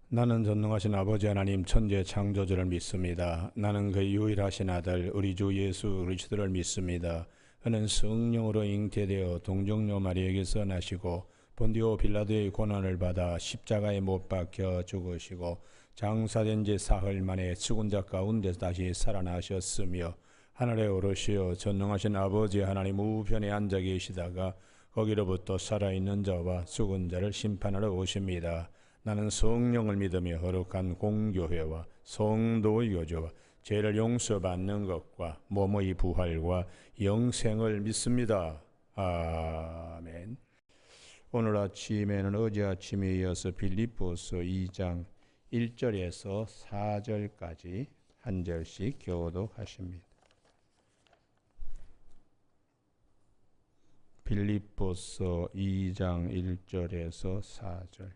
나는 전능하신 아버지 하나님 천재 창조주를 믿습니다. 나는 그의 유일하신 아들 우리 주 예수 그리스도를 믿습니다. 그는 성령으로 잉태되어 동정녀 마리에게서 나시고 본디오 빌라도의 고난을 받아 십자가에 못 박혀 죽으시고 장사된 지 사흘 만에 죽은 자 가운데서 다시 살아나셨으며 하늘에 오르시어 전능하신 아버지 하나님 우편에 앉아 계시다가 거기로부터 살아있는 자와 죽은 자를 심판하러 오십니다. 나는 성령을 믿으며 거룩한 공교회와 성도의 교제와 죄를 용서받는 것과 몸의 부활과 영생을 믿습니다. 아멘. 오늘 아침에는 어제 아침에 이어서 빌립보서 2장 1절에서 4절까지 한 절씩 교독하십니다. 빌립보서 2장 1절에서 4절.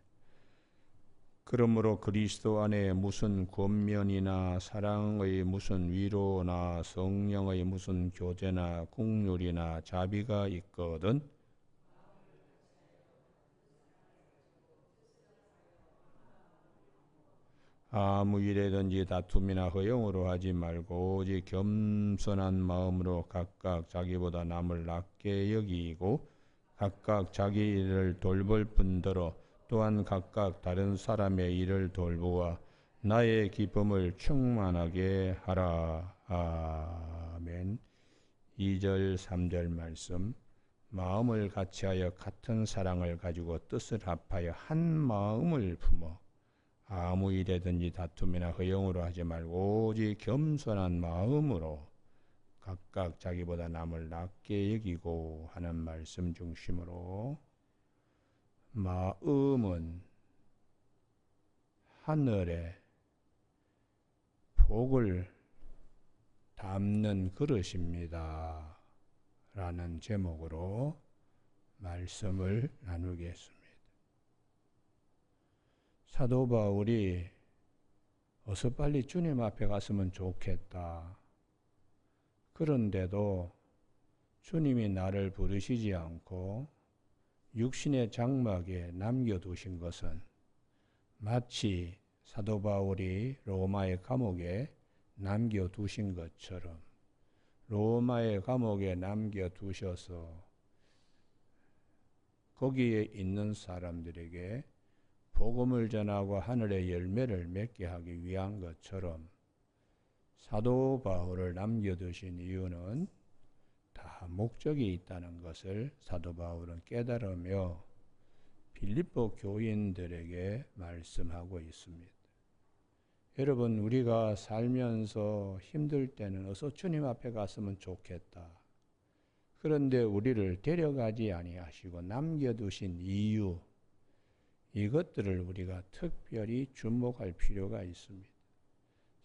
그러므로 그리스도 안에 무슨 권면이나 사랑의 무슨 위로나 성령의 무슨 교제나 국률이나 자비가 있거든 아무 일에든지 다툼이나 허용으로 하지 말고 오직 겸손한 마음으로 각각 자기보다 남을 낮게 여기고 각각 자기 일을 돌볼 뿐더러 또한 각각 다른 사람의 일을 돌보아 나의 기쁨을 충만하게 하라. 아멘. 2절 3절 말씀. 마음을 같이하여 같은 사랑을 가지고 뜻을 합하여 한 마음을 품어 아무 일에든지 다툼이나 허용으로 하지 말고 오직 겸손한 마음으로 각각 자기보다 남을 낮게 여기고 하는 말씀 중심으로 마음은 하늘에 복을 담는 그릇입니다. 라는 제목으로 말씀을 나누겠습니다. 사도 바울이 어서 빨리 주님 앞에 갔으면 좋겠다. 그런데도 주님이 나를 부르시지 않고 육신의 장막에 남겨두신 것은 마치 사도 바울이 로마의 감옥에 남겨두신 것처럼 로마의 감옥에 남겨두셔서 거기에 있는 사람들에게 복음을 전하고 하늘의 열매를 맺게 하기 위한 것처럼 사도 바울을 남겨두신 이유는 다 목적이 있다는 것을 사도 바울은 깨달으며 빌립보 교인들에게 말씀하고 있습니다. 여러분, 우리가 살면서 힘들 때는 어서 주님 앞에 갔으면 좋겠다. 그런데 우리를 데려가지 아니하시고 남겨두신 이유, 이것들을 우리가 특별히 주목할 필요가 있습니다.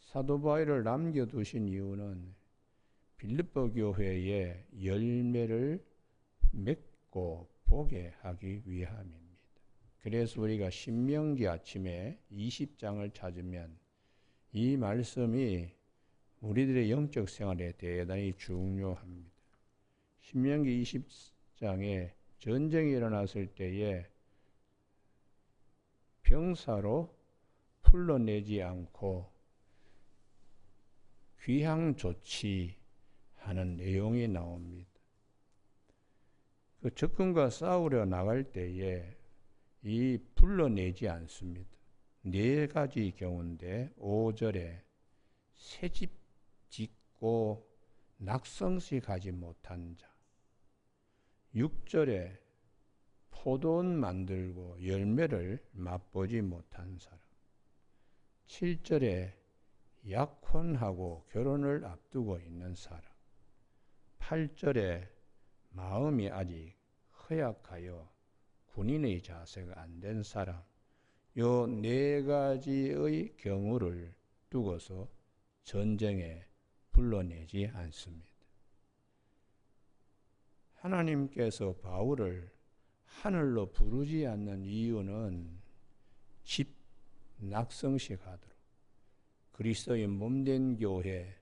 사도 바울을 남겨두신 이유는 빌립보 교회의 열매를 맺고 보게 하기 위함입니다. 그래서 우리가 신명기 아침에 20장을 찾으면 이 말씀이 우리들의 영적 생활에 대단히 중요합니다. 신명기 20장에 전쟁이 일어났을 때에 병사로 풀러내지 않고 귀향 조치하는 내용이 나옵니다. 그 적군과 싸우려 나갈 때에 이 풀러내지 않습니다. 네 가지 경우인데 5절에 새집 짓고 낙성식 하지 못한 자, 6절에 포도원 만들고 열매를 맛보지 못한 사람, 7절에 약혼하고 결혼을 앞두고 있는 사람, 8절에 마음이 아직 허약하여 군인의 자세가 안 된 사람, 요 네 가지의 경우를 두고서 전쟁에 불러내지 않습니다. 하나님께서 바울을 하늘로 부르지 않는 이유는 집 낙성식 하도록 그리스도의 몸된 교회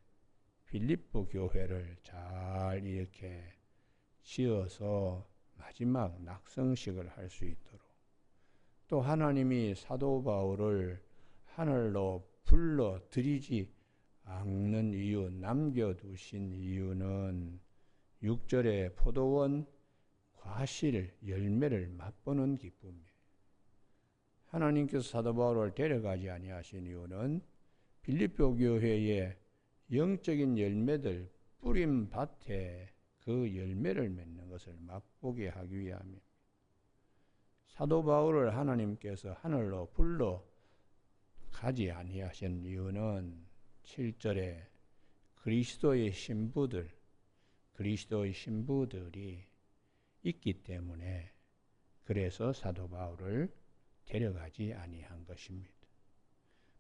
빌립보 교회를 잘 이렇게 지어서 마지막 낙성식을 할 수 있도록 또 하나님이 사도 바울을 하늘로 불러들이지 않는 이유, 남겨두신 이유는 6절에 포도원 과실 열매를 맛보는 기쁨이에요. 하나님께서 사도 바울을 데려가지 아니하신 이유는 빌립보 교회에 영적인 열매들 뿌린 밭에 그 열매를 맺는 것을 맛보게 하기 위함입니다. 사도 바울을 하나님께서 하늘로 불러 가지 아니하신 이유는 7절에 그리스도의 신부들이 있기 때문에 그래서 사도 바울을 데려가지 아니한 것입니다.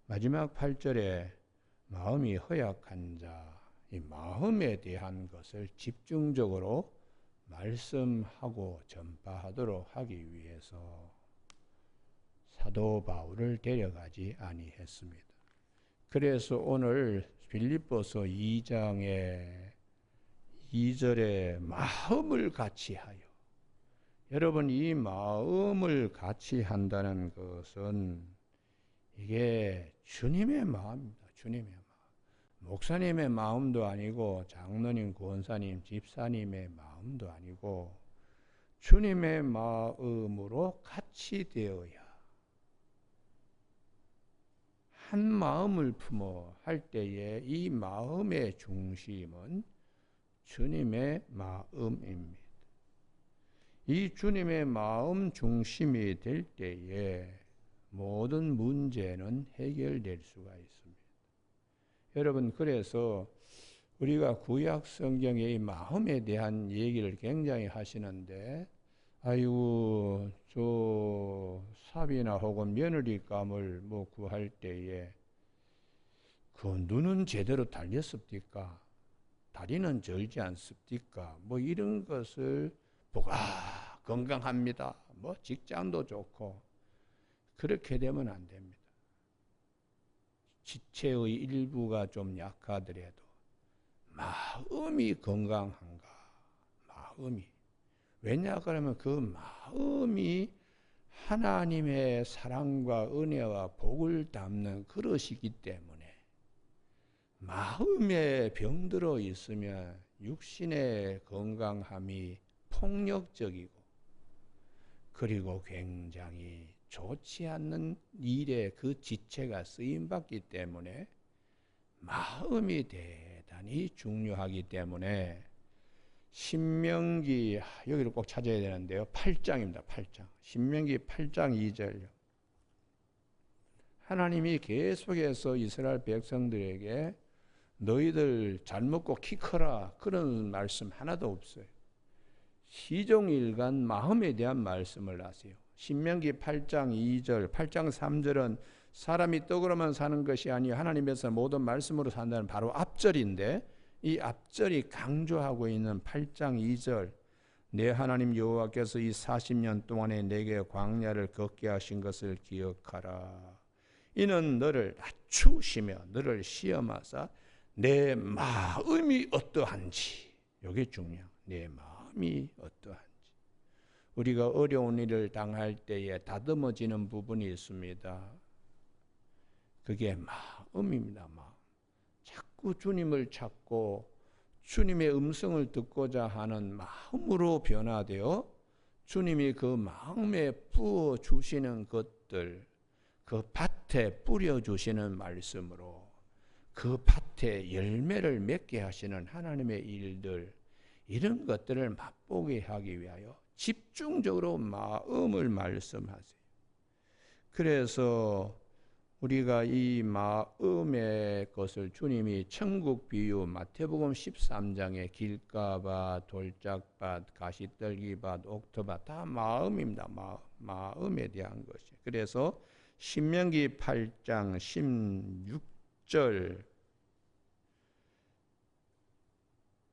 마지막 8절에 마음이 허약한 자, 이 마음에 대한 것을 집중적으로 말씀하고 전파하도록 하기 위해서 사도 바울을 데려가지 아니했습니다. 그래서 오늘 빌립보서 2장의 2절에 마음을 같이 하여, 여러분 이 마음을 같이 한다는 것은 이게 주님의 마음입니다. 주님의 마음. 목사님의 마음도 아니고 장로님, 권사님, 집사님의 마음도 아니고 주님의 마음으로 같이 되어야 한 마음을 품어 할 때에 이 마음의 중심은 주님의 마음입니다. 이 주님의 마음 중심이 될 때에 모든 문제는 해결될 수가 있습니다. 여러분, 그래서 우리가 구약 성경의 이 마음에 대한 얘기를 굉장히 하시는데, 아이고 저 사비나 혹은 며느리감을 뭐 구할 때에 그 눈은 제대로 달렸습니까? 다리는 절지 않습니까? 뭐 이런 것을 보고 건강합니다. 뭐 직장도 좋고 그렇게 되면 안 됩니다. 지체의 일부가 좀 약하더라도 마음이 건강한가? 마음이. 왜냐 그러면 그 마음이 하나님의 사랑과 은혜와 복을 담는 그릇이기 때문에 마음에 병들어 있으면 육신의 건강함이 폭력적이고 그리고 굉장히 좋지 않는 일에 그 지체가 쓰임받기 때문에 마음이 대단히 중요하기 때문에 신명기, 여기를 꼭 찾아야 되는데요. 8장입니다. 8장. 신명기 8장 2절요. 하나님이 계속해서 이스라엘 백성들에게 너희들 잘 먹고 키 커라 그런 말씀 하나도 없어요. 시종일관 마음에 대한 말씀을 하세요. 신명기 8장 2절, 8장 3절은 사람이 떡으로만 사는 것이 아니요 하나님께서 모든 말씀으로 산다는 바로 앞절인데 이 앞절이 강조하고 있는 8장 2절, 내 하나님 여호와께서 이 40년 동안에 내게 광야를 걷게 하신 것을 기억하라. 이는 너를 낮추시며 너를 시험하사 내 마음이 어떠한지, 이게 중요해요. 내 마음이 어떠한지. 우리가 어려운 일을 당할 때에 다듬어지는 부분이 있습니다. 그게 마음입니다. 마음. 자꾸 주님을 찾고 주님의 음성을 듣고자 하는 마음으로 변화되어 주님이 그 마음에 부어 주시는 것들, 그 밭에 뿌려 주시는 말씀으로 그 밭에 열매를 맺게 하시는 하나님의 일들, 이런 것들을 맛보게 하기 위하여 집중적으로 마음을 말씀하세요. 그래서 우리가 이 마음의 것을 주님이 천국 비유 마태복음 13장에 길가밭, 돌짝밭, 가시떨기밭, 옥토밭 다 마음입니다. 마음에 대한 것이. 그래서 신명기 8장 16절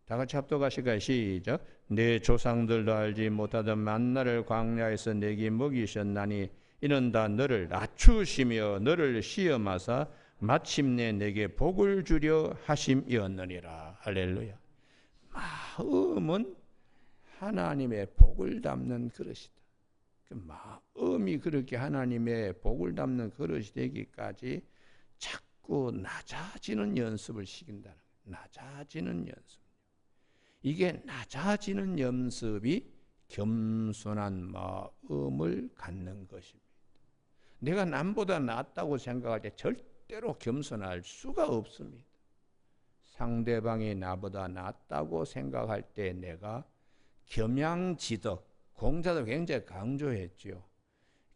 다 같이 합독하실까요? 시작. 내 조상들도 알지 못하던 만나를 광야에서 내게 먹이셨나니 이는 다 너를 낮추시며 너를 시험하사 마침내 내게 복을 주려 하심이었느니라. 할렐루야. 마음은 하나님의 복을 담는 그릇이다. 그 마음이 그렇게 하나님의 복을 담는 그릇이 되기까지 자꾸 낮아지는 연습을 시킨다는 거예요. 낮아지는 연습. 이게 낮아지는 연습이 겸손한 마음을 갖는 것입니다. 내가 남보다 낫다고 생각할 때 절대로 겸손할 수가 없습니다. 상대방이 나보다 낫다고 생각할 때 내가 겸양지덕, 공자도 굉장히 강조했죠.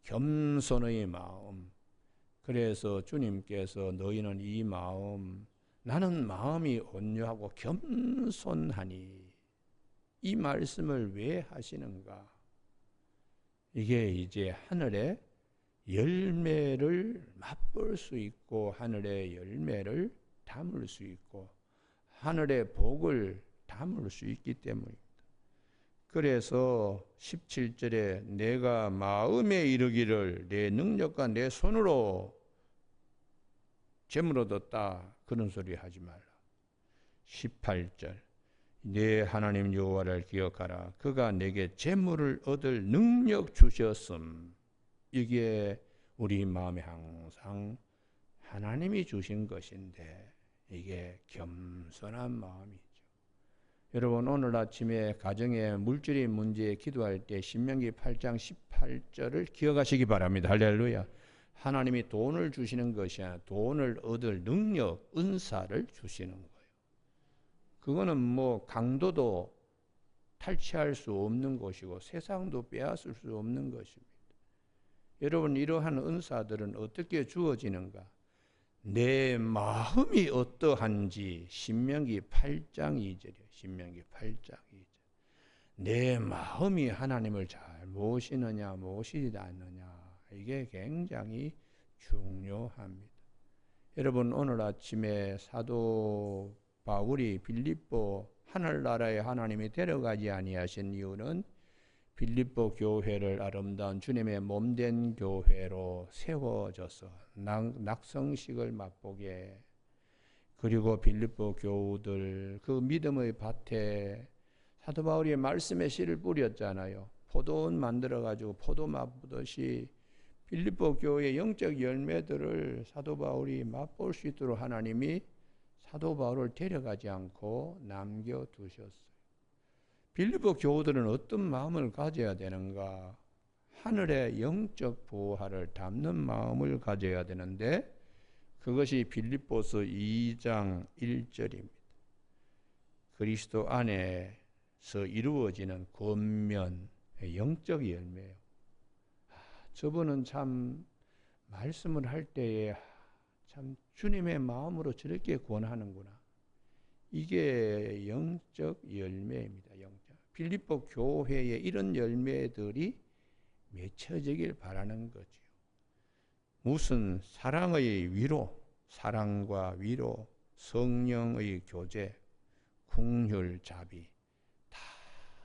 겸손의 마음. 그래서 주님께서 너희는 이 마음, 나는 마음이 온유하고 겸손하니, 이 말씀을 왜 하시는가? 이게 이제 하늘의 열매를 맛볼 수 있고 하늘의 열매를 담을 수 있고 하늘의 복을 담을 수 있기 때문입니다. 그래서 17절에 내가 마음에 이르기를 내 능력과 내 손으로 재물 얻었다, 그런 소리 하지 말라. 18절 내 하나님 여호와를 기억하라. 그가 내게 재물을 얻을 능력 주셨음. 이게 우리 마음에 항상 하나님이 주신 것인데 이게 겸손한 마음이죠. 여러분 오늘 아침에 가정의 물질의 문제에 기도할 때 신명기 8장 18절을 기억하시기 바랍니다. 할렐루야. 하나님이 돈을 주시는 것이 아니라 돈을 얻을 능력, 은사를 주시는 거예요. 그거는 뭐 강도도 탈취할 수 없는 것이고 세상도 빼앗을 수 없는 것입니다. 여러분 이러한 은사들은 어떻게 주어지는가? 내 마음이 어떠한지 신명기 8장 2절이에요. 신명기 8장 2절. 내 마음이 하나님을 잘 모시느냐 모시지 않느냐, 이게 굉장히 중요합니다. 여러분 오늘 아침에 사도 바울이 빌립보 하늘나라에 하나님이 데려가지 아니하신 이유는 빌립보 교회를 아름다운 주님의 몸된 교회로 세워져서 낙성식을 맛보게, 그리고 빌립보 교우들 그 믿음의 밭에 사도 바울이 말씀의 씨를 뿌렸잖아요. 포도원 만들어가지고 포도 맛보듯이 빌립보 교회의 영적 열매들을 사도 바울이 맛볼 수 있도록 하나님이 사도 바울을 데려가지 않고 남겨두셨어요. 빌립보 교우들은 어떤 마음을 가져야 되는가? 하늘의 영적 보화를 담는 마음을 가져야 되는데 그것이 빌립보서 2장 1절입니다. 그리스도 안에서 이루어지는 권면, 영적 열매예요. 저분은 참 말씀을 할 때에 참 주님의 마음으로 저렇게 권하는구나. 이게 영적 열매입니다. 영적. 빌립보 교회에 이런 열매들이 맺혀지길 바라는 거지요. 무슨 사랑의 위로, 사랑과 위로, 성령의 교제, 긍휼, 자비, 다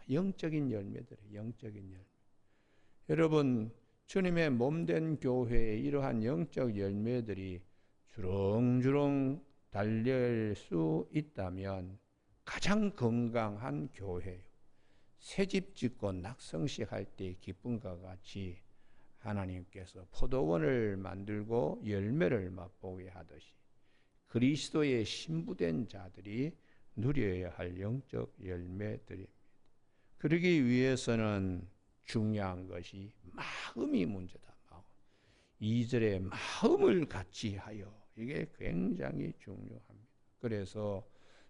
영적인 열매들이에요. 영적인 열매. 여러분 주님의 몸된 교회에 이러한 영적 열매들이 주렁주렁 달릴 수 있다면 가장 건강한 교회예요. 새집 짓고 낙성식 할 때 기쁨과 같이 하나님께서 포도원을 만들고 열매를 맛보게 하듯이 그리스도의 신부된 자들이 누려야 할 영적 열매들입니다. 그러기 위해서는 중요한 것이 마음이 문제다. 마음. 2절에 마음을 같이 하여, 이게 굉장히 중요합니다. 그래서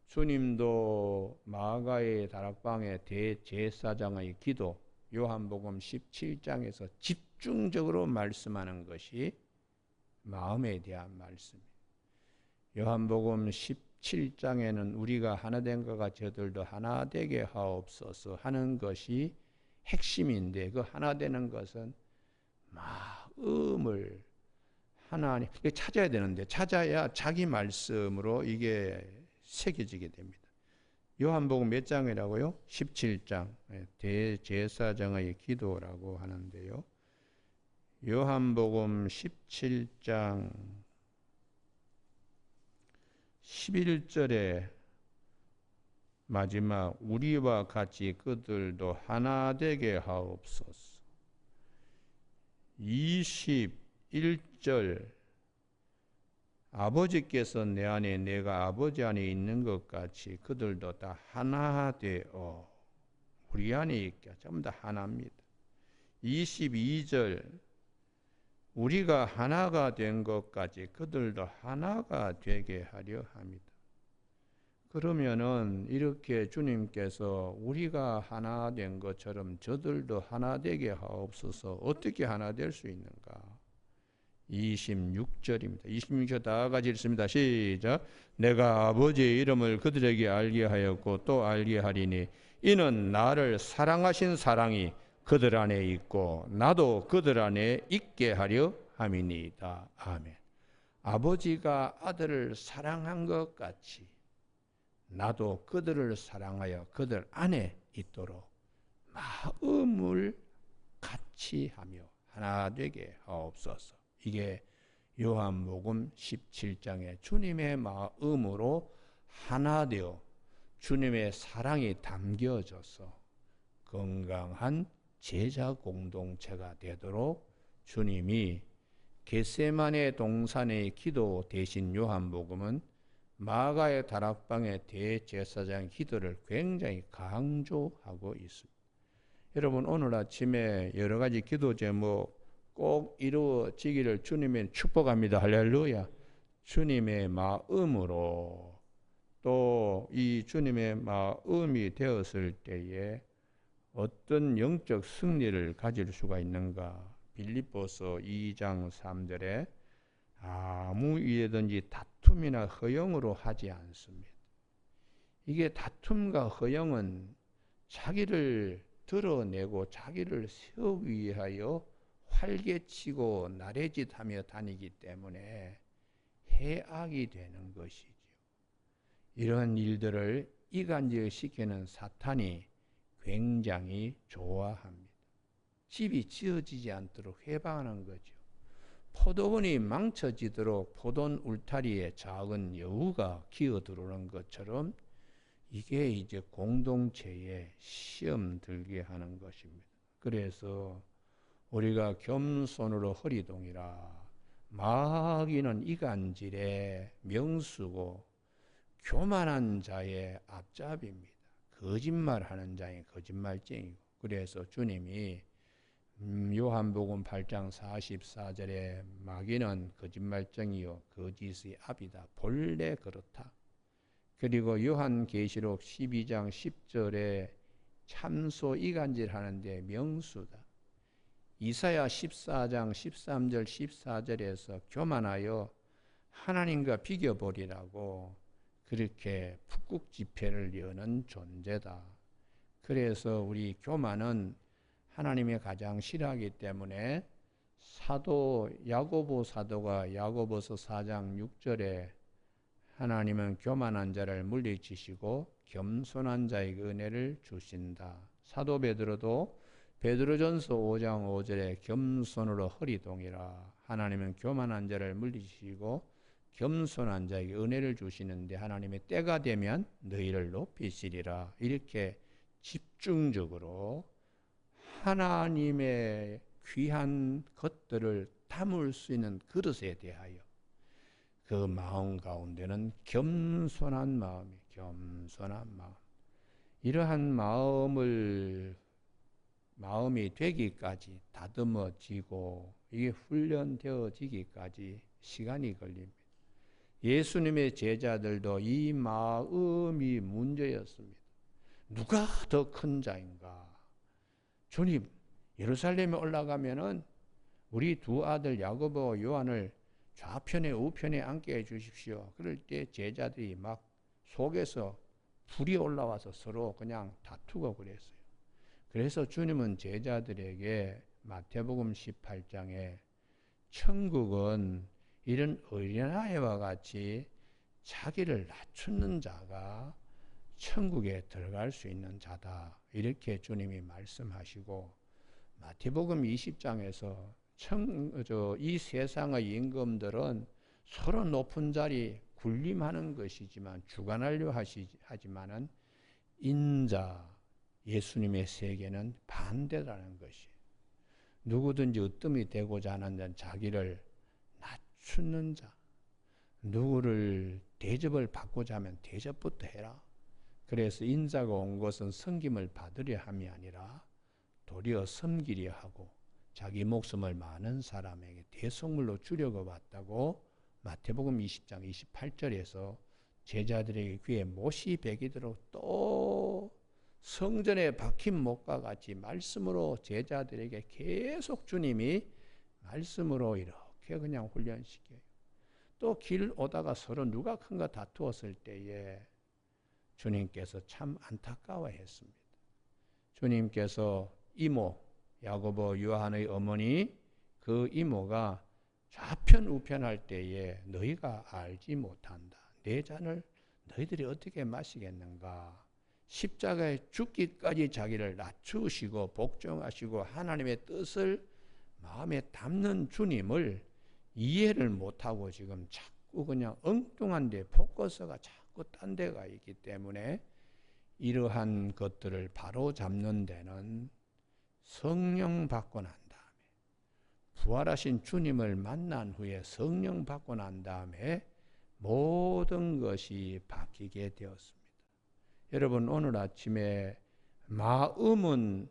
주님도 마가의 다락방의 대제사장의 기도, 요한복음 17장에서 집중적으로 말씀하는 것이 마음에 대한 말씀입니다. 요한복음 17장에는 우리가 하나된 것과 저들도 하나되게 하옵소서 하는 것이 핵심인데, 그 하나되는 것은 마음을 하나님 찾아야 되는데, 찾아야 자기 말씀으로 이게 새겨지게 됩니다. 요한복음 몇 장이라고요? 17장. 대제사장의 기도라고 하는데요. 요한복음 17장 11절에 마지막 우리와 같이 그들도 하나 되게 하옵소서. 21절 아버지께서 내 안에 내가 아버지 안에 있는 것 같이 그들도 다 하나 되어 우리 안에 있게 전부 다 하나입니다. 22절 우리가 하나가 된 것까지 그들도 하나가 되게 하려 합니다. 그러면은 이렇게 주님께서 우리가 하나 된 것처럼 저들도 하나 되게 하옵소서. 어떻게 하나 될 수 있는가? 26절입니다. 26절 다 같이 읽습니다. 시작. 내가 아버지의 이름을 그들에게 알게 하였고 또 알게 하리니 이는 나를 사랑하신 사랑이 그들 안에 있고 나도 그들 안에 있게 하려 함이니이다. 아멘. 아버지가 아들을 사랑한 것 같이 나도 그들을 사랑하여 그들 안에 있도록 마음을 같이 하며 하나 되게 하옵소서. 이게 요한복음 17장에 주님의 마음으로 하나 되어 주님의 사랑이 담겨져서 건강한 제자 공동체가 되도록 주님이 겟세마네 동산의 기도 대신 요한복음은 마가의 다락방의 대제사장 기도를 굉장히 강조하고 있습니다. 여러분 오늘 아침에 여러 가지 기도 제목 꼭 이루어지기를 주님의 축복합니다. 할렐루야. 주님의 마음으로 또 이 주님의 마음이 되었을 때에 어떤 영적 승리를 가질 수가 있는가? 빌립보서 2장 3절에 아무 일이든지 다툼이나 허영으로 하지 않습니다. 이게 다툼과 허영은 자기를 드러내고 자기를 세우기 위하여 활개치고 나래짓하며 다니기 때문에 해악이 되는 것이죠. 이런 일들을 이간질시키는 사탄이 굉장히 좋아합니다. 집이 지어지지 않도록 해방하는 거죠. 포도원이 망쳐지도록 포도원 울타리에 작은 여우가 기어들어오는 것처럼 이게 이제 공동체에 시험 들게 하는 것입니다. 그래서 우리가 겸손으로 허리동이라 마귀는 이간질의 명수고 교만한 자의 앞잡이입니다. 거짓말하는 자의 거짓말쟁이고 그래서 주님이 요한복음 8장 44절에 마귀는 거짓말쟁이요 거짓의 앞이다. 본래 그렇다. 그리고 요한계시록 12장 10절에 참소 이간질하는데 명수다. 이사야 14장 13절 14절에서 교만하여 하나님과 비교버리라고 그렇게 북극지폐를 여는 존재다. 그래서 우리 교만은 하나님이 가장 싫어하기 때문에 사도 야고보 사도가 야고보서 4장 6절에 하나님은 교만한 자를 물리치시고 겸손한 자에게 은혜를 주신다. 사도 베드로도 베드로전서 5장 5절에 겸손으로 허리동이라 하나님은 교만한 자를 물리치시고 겸손한 자에게 은혜를 주시는데 하나님의 때가 되면 너희를 높이시리라. 이렇게 집중적으로 하나님의 귀한 것들을 담을 수 있는 그릇에 대하여 그 마음 가운데는 겸손한 마음이 겸손한 마음. 이러한 마음이 되기까지 다듬어지고 이게 훈련되어지기까지 시간이 걸립니다. 예수님의 제자들도 이 마음이 문제였습니다. 누가 더 큰 자인가? 주님, 예루살렘에 올라가면은 우리 두 아들 야고보 요한을 좌편에 우편에 앉게 해 주십시오. 그럴 때 제자들이 막 속에서 불이 올라와서 서로 그냥 다투고 그랬어요. 그래서 주님은 제자들에게 마태복음 18장에 천국은 이런 어린아이와 같이 자기를 낮추는 자가 천국에 들어갈 수 있는 자다. 이렇게 주님이 말씀하시고 마태복음 20장에서 이 세상의 임금들은 서로 높은 자리 군림하는 것이지만 주관하려 하지만은 인자 예수님의 세계는 반대라는 것이. 누구든지 으뜸이 되고자 하는 자는 자기를 낮추는 자. 누구를 대접을 받고자 하면 대접부터 해라. 그래서 인자가 온 것은 섬김을 받으려 함이 아니라 도리어 섬기려 하고 자기 목숨을 많은 사람에게 대속물로 주려고 왔다고 마태복음 20장 28절에서 제자들에게 귀에 못이 베기도록 또 성전에 박힌 못과 같이 말씀으로 제자들에게 계속 주님이 말씀으로 이렇게 그냥 훈련시켜요. 또 길 오다가 서로 누가 큰가 다투었을 때에 주님께서 참 안타까워했습니다. 주님께서 이모 야고보 요한의 어머니 그 이모가 좌편우편할 때에 너희가 알지 못한다. 내 잔을 너희들이 어떻게 마시겠는가. 십자가에 죽기까지 자기를 낮추시고 복종하시고 하나님의 뜻을 마음에 담는 주님을 이해를 못하고 지금 자꾸 그냥 엉뚱한 데 포커스가 자꾸 딴 데가 있기 때문에 이러한 것들을 바로 잡는 데는 성령 받고 난 다음에 부활하신 주님을 만난 후에 성령 받고 난 다음에 모든 것이 바뀌게 되었습니다. 여러분 오늘 아침에 마음은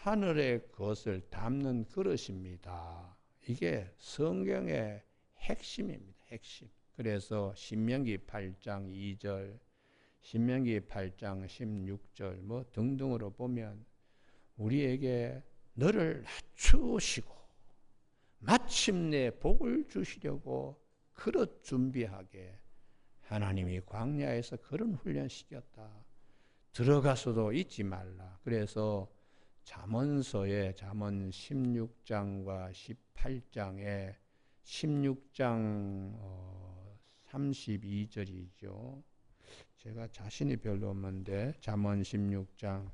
하늘의 것을 담는 그릇입니다. 이게 성경의 핵심입니다. 핵심. 그래서 신명기 8장 2절, 신명기 8장 16절 뭐 등등으로 보면 우리에게 너를 낮추시고 마침내 복을 주시려고 그릇 준비하게 하나님이 광야에서 그런 훈련시켰다. 들어가서도 잊지 말라. 그래서 잠언서에 잠언 16장과 18장에 16장 32절이죠. 제가 자신이 별로 없는데 잠언 16장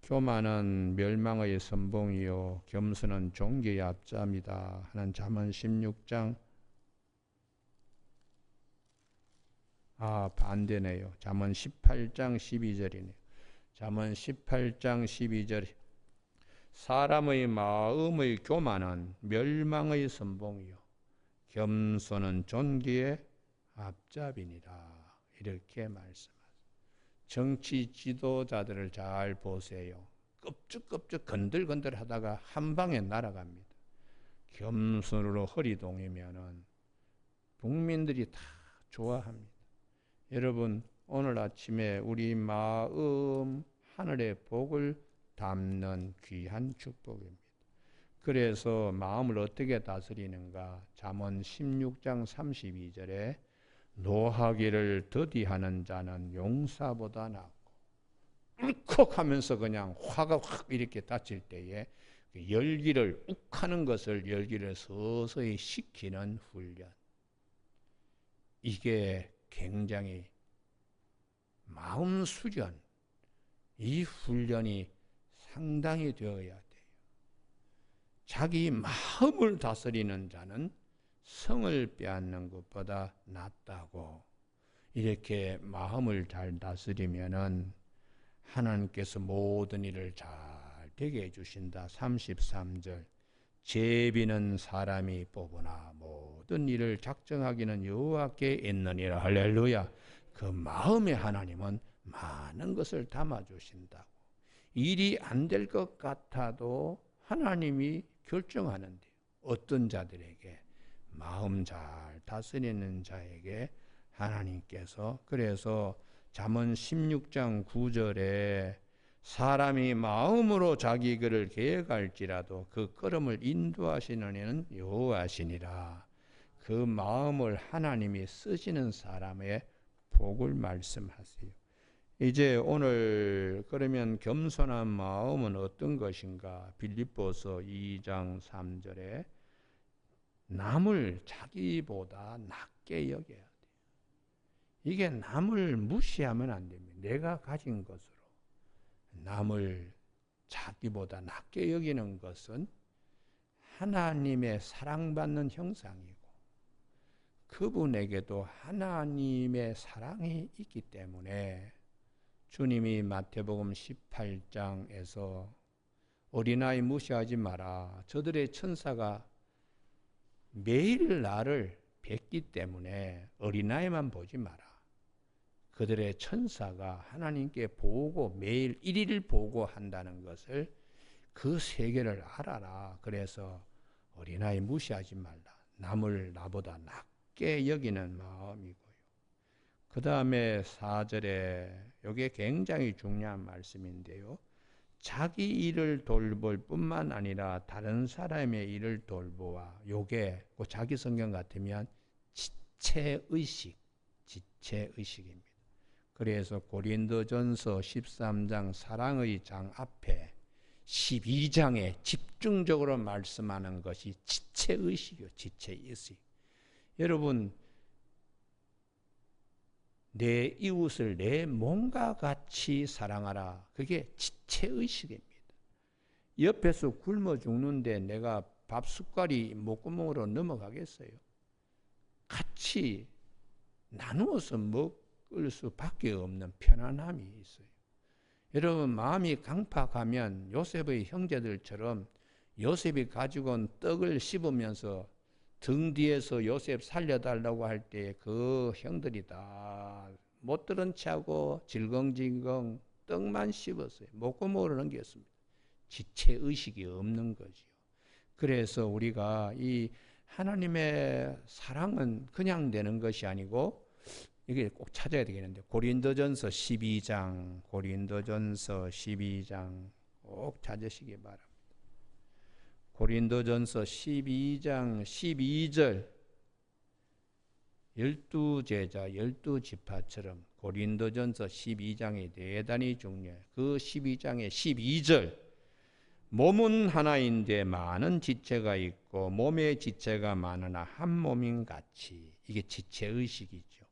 교만은 멸망의 선봉이요 겸손은 종기의 앞잠이다 하는 잠언 16장 반대네요. 잠언 18장 12절이네요. 잠언 18장 12절 사람의 마음의 교만은 멸망의 선봉이요 겸손은 존귀의 앞잡이니라. 이렇게 말씀하세요. 정치 지도자들을 잘 보세요. 껍죽껍죽 건들건들 하다가 한 방에 날아갑니다. 겸손으로 허리 동이면은 국민들이 다 좋아합니다. 여러분 오늘 아침에 우리 마음 하늘의 복을 담는 귀한 축복입니다. 그래서 마음을 어떻게 다스리는가? 잠언 16장 32절에 노하기를 더디하는 자는 용사보다 낫고 울컥하면서 그냥 화가 확 이렇게 닫힐 때에 열기를 욱하는 것을 열기를 서서히 식히는 훈련. 이게 굉장히 마음 수련, 이 훈련이 상당히 되어야 돼요. 자기 마음을 다스리는 자는 성을 빼앗는 것보다 낫다고. 이렇게 마음을 잘 다스리면은 하나님께서 모든 일을 잘 되게 해주신다. 33절 제비는 사람이 뽑으나 모든 일을 작정하기는 여호와께 있느니라. 할렐루야. 그 마음에 하나님은 많은 것을 담아주신다고. 일이 안 될 것 같아도 하나님이 결정하는데 어떤 자들에게 마음 잘 다스리는 자에게 하나님께서 그래서 잠언 16장 9절에 사람이 마음으로 자기 길을 계획할지라도 그 걸음을 인도하시는 이는 여호와시니라. 그 마음을 하나님이 쓰시는 사람의 복을 말씀하세요. 이제 오늘 그러면 겸손한 마음은 어떤 것인가? 빌립보서 2장 3절에 남을 자기보다 낮게 여겨야 돼요. 이게 남을 무시하면 안 됩니다. 내가 가진 것으로 남을 자기보다 낮게 여기는 것은 하나님의 사랑받는 형상이고 그분에게도 하나님의 사랑이 있기 때문에 주님이 마태복음 18장에서 어린아이 무시하지 마라. 저들의 천사가 매일 나를 뵙기 때문에 어린아이만 보지 마라. 그들의 천사가 하나님께 보고 매일 일일을 보고한다는 것을 그 세계를 알아라. 그래서 어린아이 무시하지 말라. 남을 나보다 낮게 여기는 마음이고요. 그 다음에 4절에 이게 굉장히 중요한 말씀인데요. 자기 일을 돌볼 뿐만 아니라 다른 사람의 일을 돌보아. 요게 자기 성경 같으면 지체의식입니다. 그래서 고린도전서 13장 사랑의 장 앞에 12장에 집중적으로 말씀하는 것이 지체의식이요. 지체의식. 여러분, 내 이웃을 내 몸과 같이 사랑하라. 그게 지체의식입니다. 옆에서 굶어 죽는데 내가 밥 숟갈이 목구멍으로 넘어가겠어요? 같이 나누어서 먹을 수밖에 없는 편안함이 있어요. 여러분, 마음이 강팍하면 요셉의 형제들처럼 요셉이 가지고 온 떡을 씹으면서 등 뒤에서 요셉 살려달라고 할 때 그 형들이 다 못 들은 체하고 질겅질겅 떡만 씹었어요. 목구멍으로 넘겼습니다. 지체의식이 없는 거지요. 그래서 우리가 이 하나님의 사랑은 그냥 되는 것이 아니고 이게 꼭 찾아야 되겠는데 고린도전서 12장 꼭 찾으시기 바랍니다. 고린도전서 12장 12절 12제자 12지파처럼 고린도전서 12장이 대단히 중요해요. 그 12장의 12절 몸은 하나인데 많은 지체가 있고 몸의 지체가 많으나 한 몸인 같이. 이게 지체의식이죠.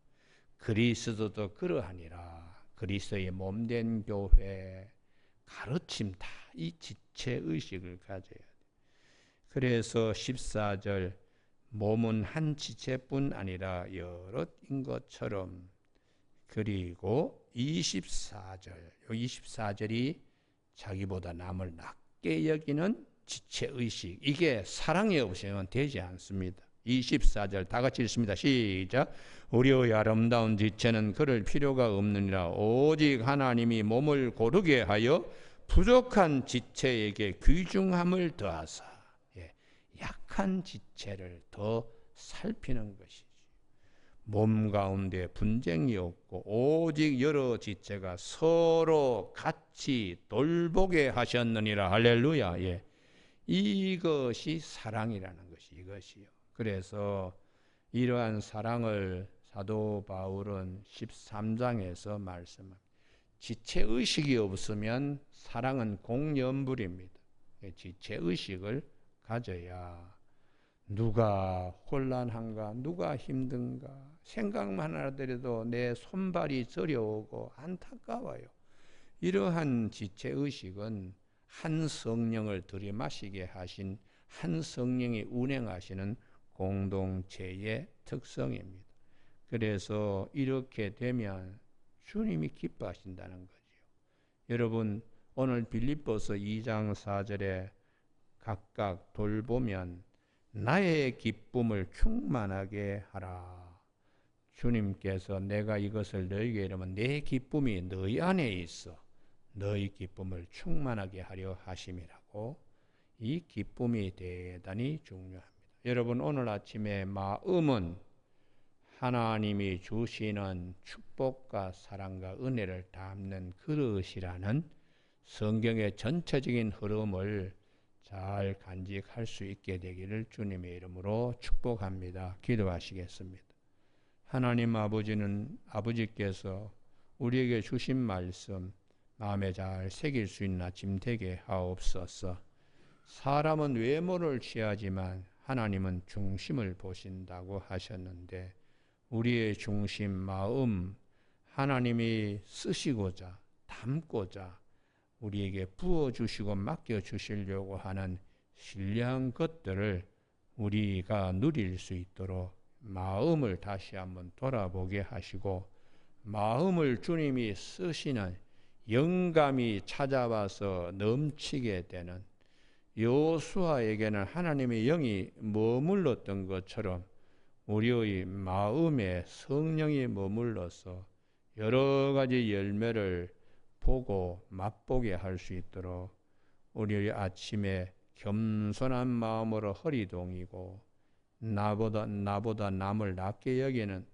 그리스도도 그러하니라. 그리스도의 몸된 교회 가르침 다 이 지체의식을 가져야 돼요. 그래서 14절 몸은 한 지체뿐 아니라 여럿인 것처럼. 그리고 24절이 자기보다 남을 낮게 여기는 지체의식. 이게 사랑이 없으면 되지 않습니다. 24절 다 같이 읽습니다. 시작. 우리의 아름다운 지체는 그럴 필요가 없느니라. 오직 하나님이 몸을 고르게 하여 부족한 지체에게 귀중함을 더하사. 약한 지체를 더 살피는 것이지. 몸 가운데 분쟁이 없고 오직 여러 지체가 서로 같이 돌보게 하셨느니라. 할렐루야. 이것이 사랑이라는 것이 이것이요. 그래서 이러한 사랑을 사도 바울은 13장에서 말씀합니다. 지체의식이 없으면 사랑은 공연불입니다. 지체의식을 가져야 누가 혼란한가, 누가 힘든가 생각만 하더라도 내 손발이 저려오고 안타까워요. 이러한 지체의식은 한 성령을 들이마시게 하신 한 성령이 운행하시는 공동체의 특성입니다. 그래서 이렇게 되면 주님이 기뻐하신다는 거죠. 여러분, 오늘 빌립보서 2장 4절에 각각 돌보면 나의 기쁨을 충만하게 하라. 주님께서 내가 이것을 너희에게 이르면 내 기쁨이 너희 안에 있어 너희 기쁨을 충만하게 하려 하심이라고. 이 기쁨이 대단히 중요합니다. 여러분, 오늘 아침에 마음은 하나님이 주시는 축복과 사랑과 은혜를 담는 그릇이라는 성경의 전체적인 흐름을 잘 간직할 수 있게 되기를 주님의 이름으로 축복합니다. 기도하시겠습니다. 하나님 아버지께서 우리에게 주신 말씀 마음에 잘 새길 수 있는 아침 되게 하옵소서. 사람은 외모를 취하지만 하나님은 중심을 보신다고 하셨는데 우리의 중심 마음 하나님이 쓰시고자 담고자 우리에게 부어주시고 맡겨주시려고 하는 신령한 것들을 우리가 누릴 수 있도록 마음을 다시 한번 돌아보게 하시고 마음을 주님이 쓰시는 영감이 찾아와서 넘치게 되는 여호수아에게는 하나님의 영이 머물렀던 것처럼 우리의 마음에 성령이 머물러서 여러 가지 열매를 보고 맛보게 할 수 있도록 우리 아침에 겸손한 마음으로 허리동이고 나보다 남을 낮게 여기는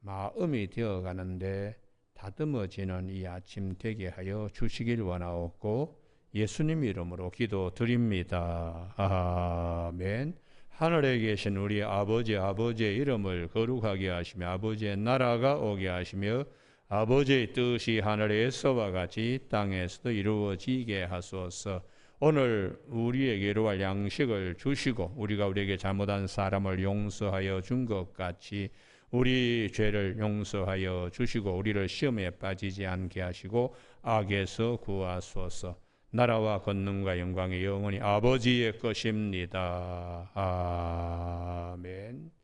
마음이 되어가는데 다듬어지는 이 아침 되게 하여 주시길 원하옵고 예수님 이름으로 기도드립니다. 아멘. 하늘에 계신 우리 아버지의 이름을 거룩하게 하시며 아버지의 나라가 오게 하시며 아버지의 뜻이 하늘에서와 같이 땅에서도 이루어지게 하소서. 오늘 우리에게 이루할 양식을 주시고 우리가 우리에게 잘못한 사람을 용서하여 준 것 같이 우리 죄를 용서하여 주시고 우리를 시험에 빠지지 않게 하시고 악에서 구하소서. 나라와 권능과 영광이 영원히 아버지의 것입니다. 아멘.